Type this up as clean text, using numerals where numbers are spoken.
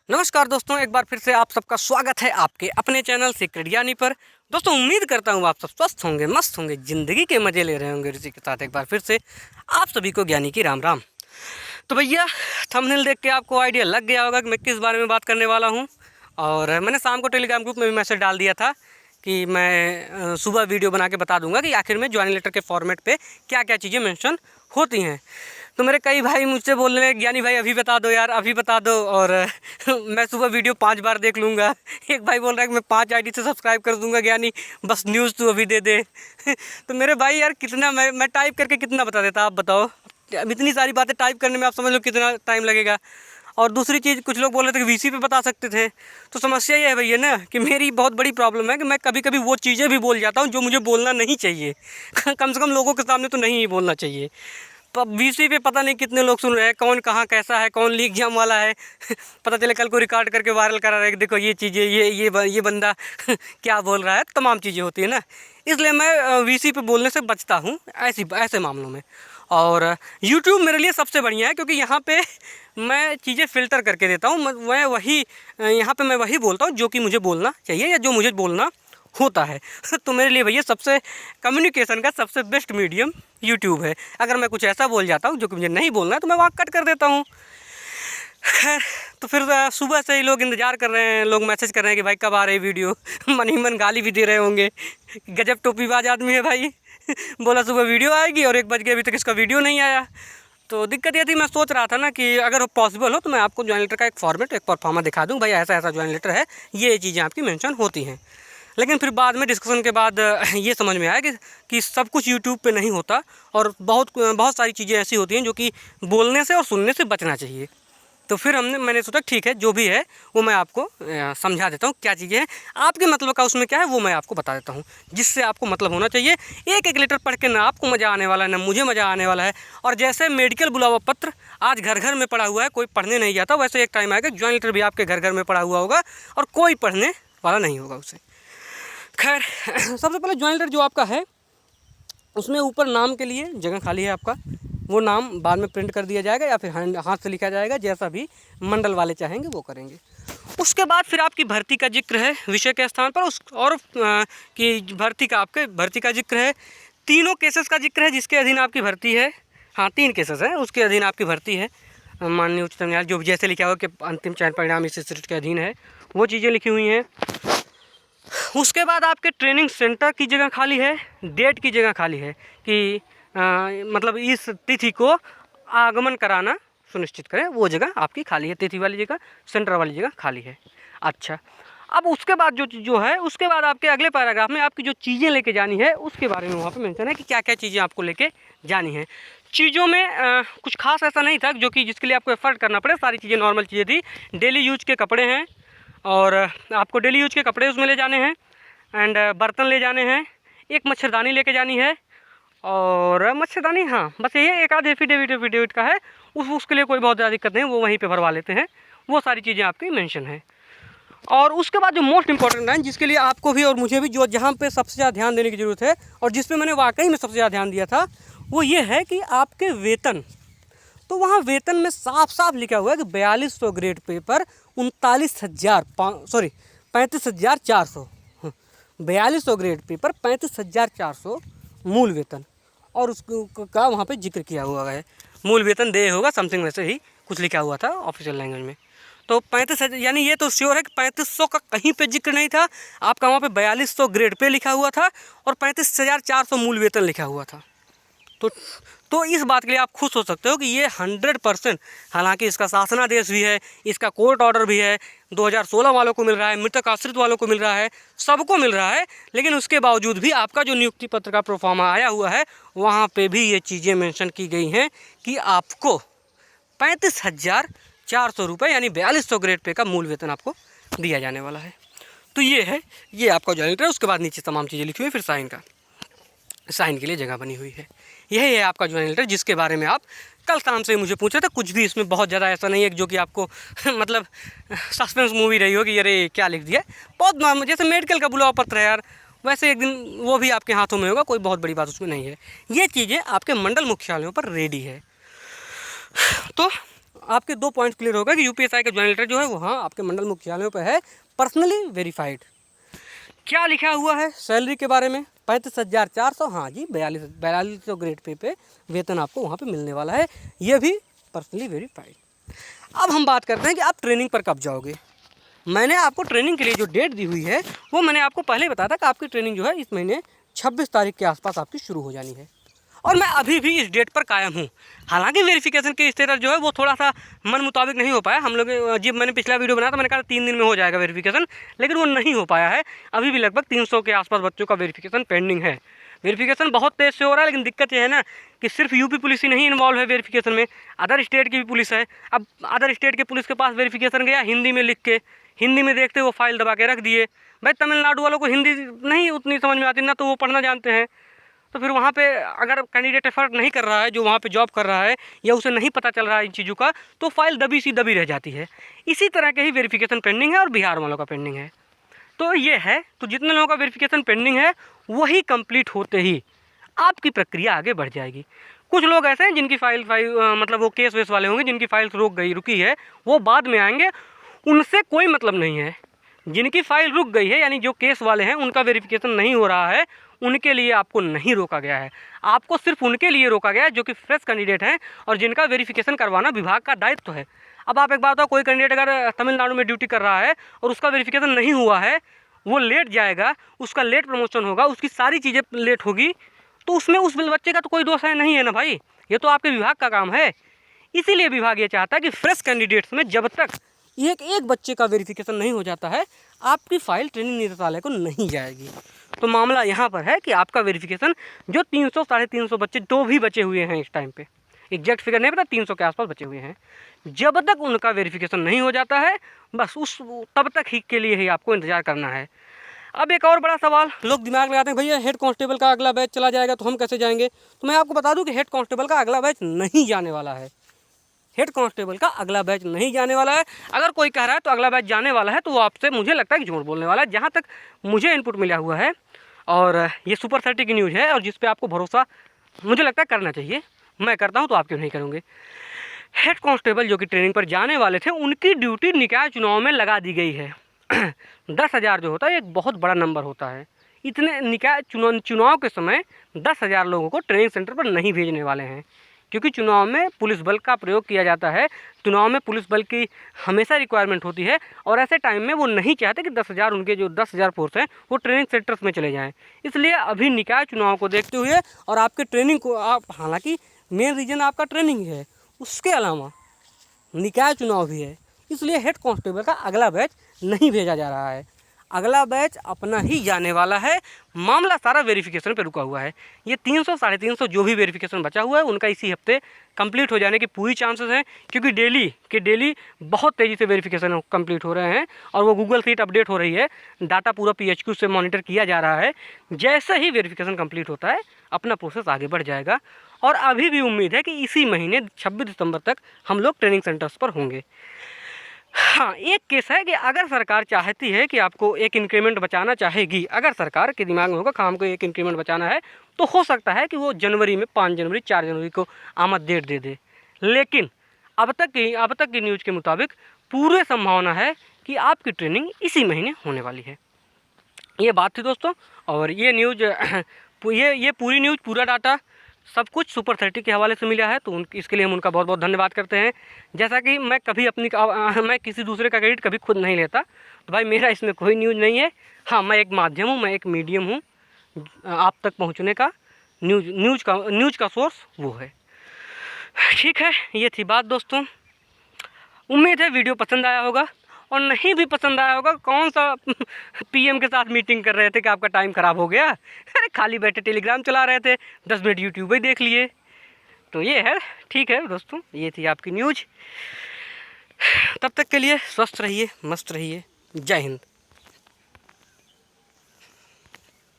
नमस्कार दोस्तों, एक बार फिर से आप सबका स्वागत है आपके अपने चैनल सीक्रेट ज्ञानी पर। दोस्तों उम्मीद करता हूँ आप सब स्वस्थ होंगे, मस्त होंगे, ज़िंदगी के मज़े ले रहे होंगे। इसी के साथ एक बार फिर से आप सभी को ज्ञानी की राम राम। तो भैया थंबनेल देख के आपको आइडिया लग गया होगा कि मैं किस बारे में बात करने वाला हूँ। और मैंने शाम को टेलीग्राम ग्रुप में भी मैसेज डाल दिया था कि मैं सुबह वीडियो बना के बता दूंगा कि आखिर में ज्वाइनिंग लेटर के फॉर्मेट पे क्या क्या चीज़ें मेंशन होती हैं। तो मेरे कई भाई मुझसे बोल रहे हैं ज्ञानी भाई अभी बता दो यार, अभी बता दो। और मैं सुबह वीडियो 5 बार देख लूँगा। एक भाई बोल रहा है कि मैं 5 आईडी से सब्सक्राइब कर दूंगा ज्ञानी, बस न्यूज़ तू अभी दे दे। तो मेरे भाई यार कितना मैं टाइप करके कितना बता देता, आप बताओ। अब इतनी सारी बातें टाइप करने में आप समझ लो कितना टाइम लगेगा। और दूसरी चीज़, कुछ लोग बोल रहे थे कि वीसी पे बता सकते थे। तो समस्या ये है भैया ना कि मेरी बहुत बड़ी प्रॉब्लम है कि मैं कभी कभी वो चीज़ें भी बोल जाता हूँ जो मुझे बोलना नहीं चाहिए। कम से कम लोगों के सामने तो नहीं ही बोलना चाहिए। वीसी पे पता नहीं कितने लोग सुन रहे हैं, कौन कहाँ कैसा है, कौन लीक जाम वाला है। पता चले कल को रिकॉर्ड करके वायरल करा रहा है कि देखो ये चीज़ें, ये बंदा क्या बोल रहा है। तमाम चीज़ें होती है ना, इसलिए मैं वीसी पे बोलने से बचता हूँ ऐसे मामलों में। और यूट्यूब मेरे लिए सबसे बढ़िया है क्योंकि यहाँ पे मैं चीज़ें फ़िल्टर करके देता हूँ। मैं वही यहाँ पे मैं वही बोलता हूँ जो कि मुझे बोलना चाहिए या जो मुझे बोलना होता है। तो मेरे लिए भैया सबसे कम्युनिकेशन का सबसे बेस्ट मीडियम यूट्यूब है। अगर मैं कुछ ऐसा बोल जाता हूँ जो कि मुझे नहीं बोलना है तो मैं वहाँ कट कर देता हूँ। खैर, तो फिर सुबह से ही लोग इंतज़ार कर रहे हैं, लोग मैसेज कर रहे हैं कि भाई कब आ रही वीडियो। मन ही मन गाली भी दे रहे होंगे, गजब टोपीबाज आदमी है भाई। बोला सुबह वीडियो आएगी और 1 बज गया, अभी तक इसका वीडियो नहीं आया। तो दिक्कत ये थी, मैं सोच रहा था ना कि अगर पॉसिबल हो तो मैं आपको ज्वाइनिंग लेटर का एक फॉर्मेट, एक परफॉर्मा दिखा दूँ, भाई ऐसा ऐसा ज्वाइनिंग लेटर है, ये चीज़ें आपकी मेंशन होती हैं। लेकिन फिर बाद में डिस्कशन के बाद ये समझ में आया कि सब कुछ यूट्यूब पे नहीं होता और बहुत सारी चीज़ें ऐसी होती हैं जो कि बोलने से और सुनने से बचना चाहिए। तो फिर मैंने सोचा ठीक है, जो भी है वो मैं आपको समझा देता हूँ क्या चीज़ें हैं। आपके मतलब का उसमें क्या है वो मैं आपको बता देता हूँ, जिससे आपको मतलब होना चाहिए। एक एक लेटर पढ़ के ना आपको मज़ा आने वाला है ना मुझे मज़ा आने वाला है। और जैसे मेडिकल बुलावा पत्र आज घर घर में पड़ा हुआ है, कोई पढ़ने नहीं जाता, वैसे एक टाइम आएगा ज्वाइनिंग लेटर भी आपके घर घर में पड़ा हुआ होगा और कोई पढ़ने वाला नहीं होगा उसे। खैर, सबसे पहले ज्वाइनिंग लेटर जो आपका है उसमें ऊपर नाम के लिए जगह खाली है आपका, वो नाम बाद में प्रिंट कर दिया जाएगा या फिर हाथ से लिखा जाएगा, जैसा भी मंडल वाले चाहेंगे वो करेंगे। उसके बाद फिर आपकी भर्ती का जिक्र है विषय के स्थान पर, कि भर्ती का जिक्र है। तीनों केसेस का जिक्र है जिसके अधीन आपकी भर्ती है। हाँ, 3 केसेस है, उसके अधीन आपकी भर्ती है। माननीय उच्चतम न्यायालय जो जैसे लिखा हुआ कि अंतिम चयन परिणाम इस सीट के अधीन है, वो चीज़ें लिखी हुई हैं। उसके बाद आपके ट्रेनिंग सेंटर की जगह खाली है, डेट की जगह खाली है कि मतलब इस तिथि को आगमन कराना सुनिश्चित करें, वो जगह आपकी खाली है। तिथि वाली जगह, सेंटर वाली जगह खाली है। अच्छा, अब उसके बाद जो है, उसके बाद आपके अगले पैराग्राफ में आपकी जो चीज़ें लेके जानी है उसके बारे में वहाँ पे मेंशन है कि क्या क्या चीज़ें आपको लेके जानी है। चीज़ों में कुछ खास ऐसा नहीं था जो कि जिसके लिए आपको एफर्ट करना पड़े, सारी चीज़ें नॉर्मल चीज़ें थी। डेली यूज के कपड़े हैं और आपको डेली यूज के कपड़े उसमें ले जाने हैं, एंड बर्तन ले जाने हैं, एक मच्छरदानी लेके जानी है। और मच्छरदानी, हाँ बस यही एक आध एफिडेविट का है, उसके लिए कोई बहुत ज़्यादा दिक्कत नहीं, वो वहीं पे भरवा लेते हैं। वो सारी चीज़ें आपकी मेंशन है। और उसके बाद जो मोस्ट इंपॉर्टेंट है, जिसके लिए आपको भी और मुझे भी, जो जहाँ पे सबसे ज़्यादा ध्यान देने की ज़रूरत है और जिस पे मैंने वाकई में सबसे ज़्यादा ध्यान दिया था, वो ये है कि आपके वेतन। तो वहाँ वेतन में साफ साफ लिखा हुआ है कि 4200 ग्रेड पे पर 35,400 4200 ग्रेड पे पर 35,400 मूल वेतन, और उसका वहाँ पे जिक्र किया हुआ है। मूल वेतन दे होगा समथिंग, वैसे ही कुछ लिखा हुआ था ऑफिशियल लैंग्वेज में। तो 35,000, यानी ये तो श्योर है कि 3500 का कहीं पे जिक्र नहीं था आपका, वहाँ पे 4200 ग्रेड पे लिखा हुआ था और 35,400 मूल वेतन लिखा हुआ था। तो इस बात के लिए आप खुश हो सकते हो कि ये 100%, हालांकि इसका शासनादेश भी है, इसका कोर्ट ऑर्डर भी है, 2016 वालों को मिल रहा है, मृतक आश्रित वालों को मिल रहा है, सबको मिल रहा है। लेकिन उसके बावजूद भी आपका जो नियुक्ति पत्र का प्रोफार्मा आया हुआ है वहाँ पे भी ये चीज़ें मेंशन की गई हैं कि आपको 35,400 रुपये यानी 4200 ग्रेड पे का मूल वेतन आपको दिया जाने वाला है। तो ये है, ये आपका ज्वाइनिंग लेटर है। उसके बाद नीचे तमाम चीज़ें लिखी हुई, फिर साइन के लिए जगह बनी हुई है। यही है आपका ज्वाइनिंग लेटर, जिसके बारे में आप कल शाम से मुझे पूछ रहे थे। कुछ भी इसमें बहुत ज़्यादा ऐसा नहीं है जो कि आपको मतलब सस्पेंस मूवी रही हो कि अरे क्या लिख दिया। बहुत नॉर्मल, जैसे मेडिकल का बुलावा पत्र है यार, वैसे एक दिन वो भी आपके हाथों में होगा, कोई बहुत बड़ी बात उसमें नहीं है। ये चीज़ें आपके मंडल मुख्यालयों पर रेडी है। तो आपके 2 पॉइंट क्लियर होगा कि यूपीएसआई का ज्वाइनिंग लेटर जो है वो हाँ आपके मंडल मुख्यालयों पर है, पर्सनली वेरीफाइड। क्या लिखा हुआ है सैलरी के बारे में? 35,400, हाँ जी, 4200 ग्रेड पे वेतन आपको वहाँ पे मिलने वाला है, ये भी पर्सनली वेरीफाइड। अब हम बात करते हैं कि आप ट्रेनिंग पर कब जाओगे। मैंने आपको ट्रेनिंग के लिए जो डेट दी हुई है वो मैंने आपको पहले ही बताया था कि आपकी ट्रेनिंग जो है इस महीने 26 तारीख के आसपास आपकी शुरू हो जानी है, और मैं अभी भी इस डेट पर कायम हूँ। हालांकि वेरिफिकेशन की स्टेटस जो है वो थोड़ा सा मन मुताबिक नहीं हो पाया। हम लोग जब मैंने पिछला वीडियो बनाया था मैंने कहा 3 दिन में हो जाएगा वेरिफिकेशन, लेकिन वो नहीं हो पाया है। अभी भी लगभग 300 के आसपास बच्चों का वेरिफिकेशन पेंडिंग है। वेरिफिकेशन बहुत तेज़ से हो रहा है, लेकिन दिक्कत ये है ना कि सिर्फ यूपी पुलिस ही नहीं इन्वॉल्व है वेरिफिकेशन में, अदर स्टेट की भी पुलिस है। अब अदर स्टेट के पुलिस के पास वेरिफिकेशन गया हिंदी में लिख के, हिंदी में देखते वो फाइल दबा के रख दिए। भाई तमिलनाडु वालों को हिंदी नहीं उतनी समझ में आती, ना तो वो पढ़ना जानते हैं, तो फिर वहाँ पे अगर कैंडिडेट एफर्ट नहीं कर रहा है, जो वहाँ पे जॉब कर रहा है, या उसे नहीं पता चल रहा है इन चीज़ों का, तो फाइल दबी सी दबी रह जाती है। इसी तरह के ही वेरिफिकेशन पेंडिंग है और बिहार वालों का पेंडिंग है। तो ये है, तो जितने लोगों का वेरिफिकेशन पेंडिंग है वही कंप्लीट होते ही आपकी प्रक्रिया आगे बढ़ जाएगी। कुछ लोग ऐसे हैं जिनकी फाइल मतलब वो केस वेस वाले होंगे, जिनकी फाइल रुकी है, वो बाद में आएंगे, उनसे कोई मतलब नहीं है। जिनकी फाइल रुक गई है, यानी जो केस वाले हैं उनका वेरिफिकेशन नहीं हो रहा है, उनके लिए आपको नहीं रोका गया है। आपको सिर्फ उनके लिए रोका गया है जो कि फ्रेश कैंडिडेट हैं और जिनका वेरिफिकेशन करवाना विभाग का दायित्व है। अब आप एक बात बताओ, कोई कैंडिडेट अगर तमिलनाडु में ड्यूटी कर रहा है और उसका वेरिफिकेशन नहीं हुआ है, वो लेट जाएगा, उसका लेट प्रमोशन होगा, उसकी सारी चीज़ें लेट होगी, तो उसमें उस बच्चे का तो कोई दोष है नहीं है ना भाई, ये तो आपके विभाग का काम है। इसीलिए विभाग ये चाहता है कि फ्रेश कैंडिडेट्स में जब तक एक बच्चे का वेरिफिकेशन नहीं हो जाता है, आपकी फाइल ट्रेनिंग निदेशालय को नहीं जाएगी। तो मामला यहाँ पर है कि आपका वेरिफिकेशन जो 300 साढ़े 300 बच्चे जो भी बचे हुए हैं इस टाइम पे, एग्जैक्ट फिगर नहीं पता, 300 के आसपास बचे हुए हैं, जब तक उनका वेरिफिकेशन नहीं हो जाता है बस तब तक ही के लिए ही आपको इंतज़ार करना है। अब एक और बड़ा सवाल लोग दिमाग लगाते हैं, भैया हेड कांस्टेबल का अगला बैच चला जाएगा तो हम कैसे जाएंगे। तो मैं आपको बता दूं कि हेड कांस्टेबल का अगला बैच नहीं जाने वाला है। हेड कांस्टेबल का अगला बैच नहीं जाने वाला है। अगर कोई कह रहा है तो अगला बैच जाने वाला है, तो वो आपसे मुझे लगता है कि झूठ बोलने वाला है। जहाँ तक मुझे इनपुट मिला हुआ है, और ये सुपर 30 की न्यूज़ है और जिस पे आपको भरोसा मुझे लगता है करना चाहिए, मैं करता हूँ, तो आप क्यों नहीं करोगे। हेड कांस्टेबल जो कि ट्रेनिंग पर जाने वाले थे, उनकी ड्यूटी निकाय चुनाव में लगा दी गई है। 10,000 जो होता है एक बहुत बड़ा नंबर होता है। इतने निकाय चुनाव के समय 10,000 लोगों को ट्रेनिंग सेंटर पर नहीं भेजने वाले हैं, क्योंकि चुनाव में पुलिस बल का प्रयोग किया जाता है। चुनाव में पुलिस बल की हमेशा रिक्वायरमेंट होती है, और ऐसे टाइम में वो नहीं चाहते कि 10,000 उनके जो 10,000 फोर्स हैं वो ट्रेनिंग सेंटर्स में चले जाएं। इसलिए अभी निकाय चुनाव को देखते हुए और आपके ट्रेनिंग को, आप हालांकि मेन रीजन आपका ट्रेनिंग है, उसके अलावा निकाय चुनाव भी है, इसलिए हेड कांस्टेबल का अगला बैच नहीं भेजा जा रहा है। अगला बैच अपना ही जाने वाला है। मामला सारा वेरिफिकेशन पे रुका हुआ है। ये 300 साढ़े 300 जो भी वेरिफिकेशन बचा हुआ है उनका इसी हफ्ते कंप्लीट हो जाने की पूरी चांसेस हैं, क्योंकि डेली बहुत तेज़ी से वेरिफिकेशन कंप्लीट हो रहे हैं और वो गूगल शीट अपडेट हो रही है, डाटा पूरा PHQ से मॉनिटर किया जा रहा है। जैसे ही वेरिफिकेशन कंप्लीट होता है अपना प्रोसेस आगे बढ़ जाएगा, और अभी भी उम्मीद है कि इसी महीने 26 दिसंबर तक हम लोग ट्रेनिंग सेंटर्स पर होंगे। हाँ, एक केस है कि अगर सरकार चाहती है कि आपको एक इंक्रीमेंट बचाना चाहेगी, अगर सरकार के दिमाग में होगा कि हमको एक इंक्रीमेंट बचाना है, तो हो सकता है कि वो जनवरी में 5 जनवरी 4 जनवरी को आमद डेट दे दे। लेकिन अब तक की न्यूज़ के मुताबिक पूरे संभावना है कि आपकी ट्रेनिंग इसी महीने होने वाली है। ये बात थी दोस्तों, और ये न्यूज़ ये पूरी न्यूज़, पूरा डाटा सब कुछ सुपर 30 के हवाले से मिला है, तो इसके लिए हम उनका बहुत बहुत धन्यवाद करते हैं। जैसा कि मैं कभी मैं किसी दूसरे का क्रेडिट कभी खुद नहीं लेता, तो भाई मेरा इसमें कोई न्यूज़ नहीं है। हाँ, मैं एक माध्यम हूँ, मैं एक मीडियम हूँ आप तक पहुँचने का। न्यूज़ का सोर्स वो है। ठीक है, ये थी बात दोस्तों। उम्मीद है वीडियो पसंद आया होगा, और नहीं भी पसंद आया होगा, कौन सा PM के साथ मीटिंग कर रहे थे कि आपका टाइम ख़राब हो गया, अरे खाली बैठे टेलीग्राम चला रहे थे, 10 मिनट यूट्यूब ही देख लिए। तो ये है, ठीक है दोस्तों, ये थी आपकी न्यूज़। तब तक के लिए स्वस्थ रहिए, मस्त रहिए। जय हिंद।